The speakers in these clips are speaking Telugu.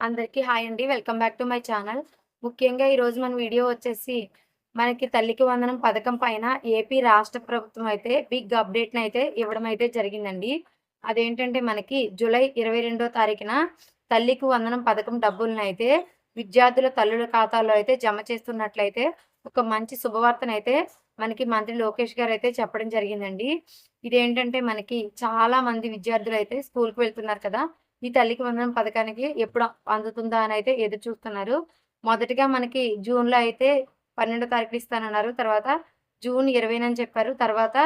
అందరికీ హాయ్ అండి. Welcome back to my channel. ముఖ్యంగా ఈరోజు మన వీడియో వచ్చేసి మనకి తల్లికి వందనం పథకం పైన ఏపీ రాష్ట్ర ప్రభుత్వం అయితే బిగ్ అప్డేట్‌ని అయితే ఇవ్వడం అయితే జరిగిందండి. అదేంటంటే మనకి జూలై 22వ తారీఖున తల్లికి వందనం పథకం డబ్బులనైతే విద్యార్థుల తల్లుల ఖాతాల్లో అయితే జమ చేస్తున్నట్లయితే ఒక మంచి శుభవార్తనైతే మనకి మంత్రి లోకేష్ గారైతే చెప్పడం జరిగిందండి. ఇదేంటంటే మనకి చాలా మంది విద్యార్థులైతే స్కూల్‌కి వెళ్తున్నారు కదా! ఈ తల్లికి వందనం పథకానికి ఎప్పుడు అందుతుందా అని అయితే ఎదురు చూస్తున్నారు. మొదటిగా మనకి జూన్‌లో అయితే 12 తారీఖున ఇస్తానన్నారు. తర్వాత జూన్ 20 అని చెప్పారు. తర్వాత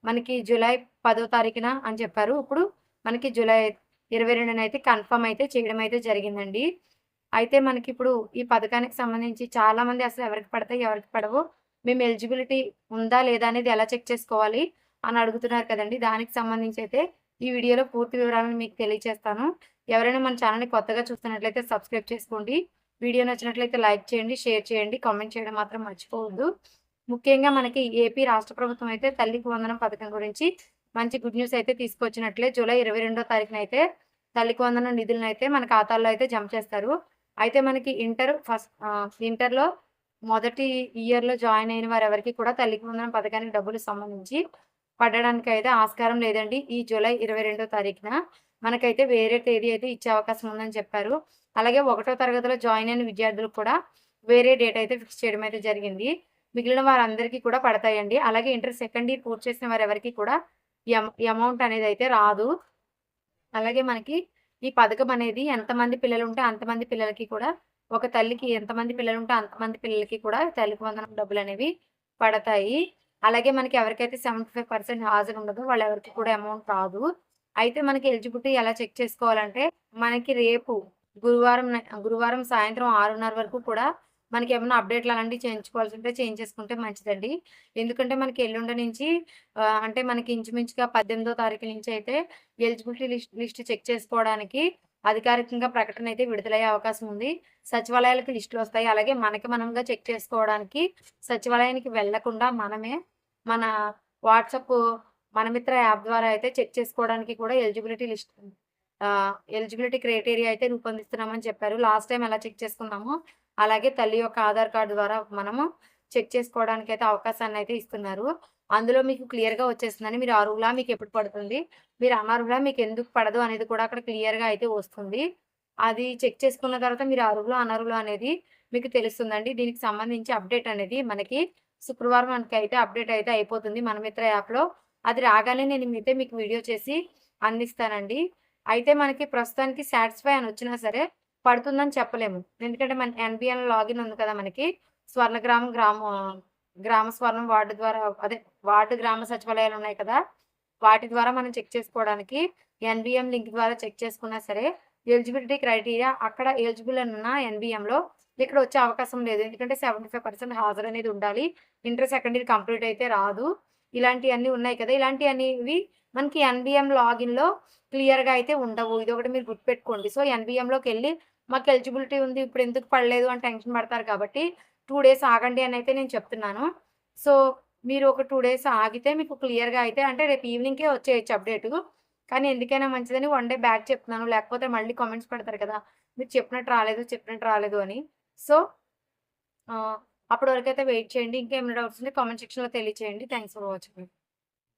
మనకి జూలై 10 తారీఖున అని చెప్పారు. ఇప్పుడు మనకి జూలై 22 అయితే కన్ఫర్మ్ అయితే చేయడం అయితే జరిగిందండి. అయితే మనకిప్పుడు ఈ పథకానికి సంబంధించి చాలామంది అసలు ఎవరికి పడతాయి, ఎవరికి పడవు, మేము ఎలిజిబిలిటీ ఉందా లేదా అనేది ఎలా చెక్ చేసుకోవాలి అని అడుగుతున్నారు కదండీ! దానికి సంబంధించి అయితే ఈ వీడియోలో పూర్తి వివరాలను మీకు తెలియజేస్తాను. ఎవరైనా మన ఛానల్‌ని కొత్తగా చూస్తున్నట్లయితే సబ్స్క్రైబ్ చేసుకోండి. వీడియో నచ్చినట్లయితే లైక్ చేయండి, షేర్ చేయండి, కామెంట్ చేయడం మాత్రం మర్చిపోవద్దు. ముఖ్యంగా మనకి ఏపీ రాష్ట్ర ప్రభుత్వం అయితే తల్లికి వందనం పథకం గురించి మంచి గుడ్ న్యూస్ అయితే తీసుకొచ్చినట్లే జూలై 22వ తారీఖున అయితే తల్లికి వందనం నిధులనైతే మన ఖాతాల్లో అయితే జమ చేస్తారు. అయితే మనకి ఇంటర్‌లో మొదటి ఇయర్‌లో జాయిన్ అయిన వారెవరికీ కూడా తల్లికి వందనం పథకానికి డబ్బులు సంబంధించి పడడానికైతే ఆస్కారం లేదండి. ఈ జూలై 22వ తారీఖున మనకైతే వేరే తేదీ అయితే ఇచ్చే అవకాశం ఉందని చెప్పారు. అలాగే ఒకటో తరగతిలో జాయిన్ అయిన విద్యార్థులకు కూడా వేరే డేట్ అయితే ఫిక్స్ చేయడం అయితే జరిగింది. మిగిలిన వారందరికీ కూడా పడతాయండి. అలాగే ఇంటర్ సెకండ్ ఇయర్ పూర్తి చేసిన వారెవరికీ కూడా అమౌంట్ అనేదైతే రాదు. అలాగే మనకి ఈ పథకం అనేది ఎంతమంది పిల్లలుంటే అంతమంది పిల్లలకి కూడా ఒక తల్లికి ఎంతమంది పిల్లలుంటే అంతమంది పిల్లలకి కూడా తల్లికి వందనం డబ్బులనేవి పడతాయి. అలాగే మనకి ఎవరికైతే 75% హాజరు ఉండదో వాళ్ళెవరికీ కూడా అమౌంట్ రాదు. అయితే మనకి ఎలిజిబిలిటీ ఎలా చెక్ చేసుకోవాలంటే మనకి రేపు గురువారం సాయంత్రం 6:30 వరకు కూడా మనకేమన్నా అప్డేట్లు అలాంటివి చేయించుకోవాల్సుంటే చేయించేసుకుంటే మంచిదండి. ఎందుకంటే మనకి ఎల్లుండి నుంచి అంటే మనకి ఇంచుమించుగా 18వ తారీఖు నుంచి అయితే ఎలిజిబిలిటీ లిస్ట్ చెక్ చేసుకోవడానికి అధికారికంగా ప్రకటన అయితే విడుదలయ్యే అవకాశం ఉంది. సచివాలయాలకి లిస్టులొస్తాయి. అలాగే మనకి మనంగా చెక్ చేసుకోవడానికి సచివాలయానికి వెళ్ళకుండా మనమే మన వాట్సాప్ మనమిత్ర యాప్ ద్వారా అయితే చెక్ చేసుకోవడానికి కూడా ఎలిజిబిలిటీ క్రైటీరియా అయితే రూపొందిస్తున్నామని చెప్పారు. లాస్ట్ టైమ్ ఎలా చెక్ చేసుకున్నామో అలాగే తల్లి యొక్క ఆధార్ కార్డ్ ద్వారా మనము చెక్ చేసుకోవడానికైతే అవకాశాన్నయితే ఇస్తున్నారు. అందులో మీకు క్లియర్‌గా వచ్చేస్తుందండి. మీరు అర్హులా? మీకెప్పుడు పడుతుంది? మీరు అనర్హులా? మీకెందుకు పడదు? అనేది కూడా అక్కడ క్లియర్‌గా అయితే వస్తుంది. అది చెక్ చేసుకున్న తర్వాత మీరు అర్హులా? అనర్హులా? అనేది మీకు తెలుస్తుందండి. దీనికి సంబంధించి అప్డేట్ అనేది మనకి శుక్రవారానికైతే అప్డేట్ అయితే అయిపోతుంది మనమిత్ర యాప్‌లో. అది రాగానే నేను మీకు వీడియో చేసి అందిస్తానండి. అయితే మనకి ప్రస్తుతానికి సాటిస్ఫై అని వచ్చినా సరే పడుతుందని చెప్పలేము. ఎందుకంటే మన ఎన్‌బిఎన్ లాగిన్ ఉంది కదా మనకి. స్వర్ణగ్రామం గ్రామ స్వర్ణం వార్డు ద్వారా వార్డు గ్రామ సచివాలయాలు ఉన్నాయి కదా! వాటి ద్వారా మనం చెక్ చేసుకోవడానికి ఎన్‌బిఎం లింక్ ద్వారా చెక్ చేసుకున్నా సరే ఎలిజిబిలిటీ క్రైటీరియా అక్కడ ఎలిజిబుల్ అని ఉన్న ఎన్‌బిఎంలో ఇక్కడ వచ్చే అవకాశం లేదు. ఎందుకంటే 75% హాజరనేది ఉండాలి. ఇంటర్ సెకండ్ ఇయర్ కంప్లీట్ అయితే రాదు. ఇలాంటియన్నీ ఉన్నాయి కదా! ఇలాంటియనేవి మనకి ఎన్‌బిఎం లాగిన్‌లో క్లియర్‌గా అయితే ఉండవు. ఇదొకటి మీరు గుర్తుపెట్టుకోండి. సో, ఎన్‌బిఎంలోకెళ్ళి మాకు ఎలిజిబిలిటీ ఉంది. ఇప్పుడెందుకు పడలేదు అని టెన్షన్ పడతారు కాబట్టి 2 డేస్ ఆగండి అనైతే నేను చెప్తున్నాను. సో, మీరు ఒక 2 డేస్ ఆగితే మీకు క్లియర్‌గా అయితే అంటే రేపు ఈవినింగ్‌కే వచ్చేయొచ్చు అప్డేటు. కానీ ఎందుకైనా మంచిదని వన్ డే బ్యాక్ చెప్తున్నాను. లేకపోతే మళ్ళీ కామెంట్స్ పెడతారు కదా! మీరు చెప్పినట్టు రాలేదు అని. సో, అప్పటి వరకైతే వెయిట్ చేయండి. ఇంకేమైనా డౌట్స్ ఉంటే కామెంట్ సెక్షన్‌లో తెలియచేయండి. Thanks for watching.